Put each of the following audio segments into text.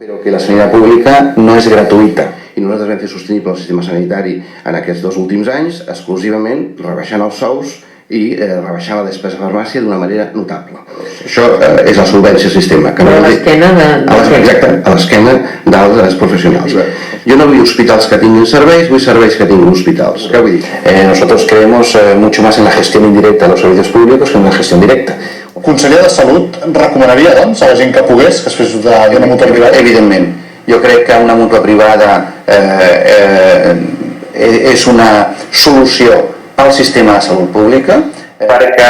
Però que la sanitat pública no és gratuïta i nosaltres vam fer sostenible el sistema sanitari en aquests 2 últims anys exclusivament rebaixant els sous i rebaixant la despesa de farmàcia d'una manera notable. Això és la solvència del sistema. Però a l'esquena Exacte, a l'esquena dels professionals. Yo no vull hospitals que tinguin serveis, vull serveis que tinguin hospitals. Què vull dir? Nosotros creemos mucho más en la gestión indirecta de los servicios públicos que en la gestión directa. Conseller de Salut recomanaria, doncs, a la gent que pogués, que es fes d'una mútua privada? Evidentment. Jo crec que una mútua privada és una solució al sistema de salut pública perquè,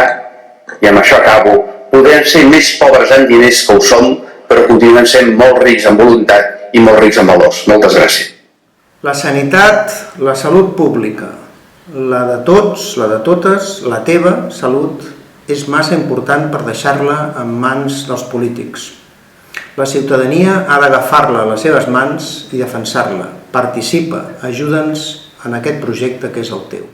i amb això acabo, podem ser més pobres en diners que ho som, però continuem sent molt rics en voluntat i molt rics en valors. Moltes gràcies. La sanitat, la salut pública, la de tots, la de totes, la teva salut, és massa important per deixar-la en mans dels polítics. La ciutadania ha d'agafar-la a les seves mans i defensar-la. Participa, ajuda'ns en aquest projecte que és el teu.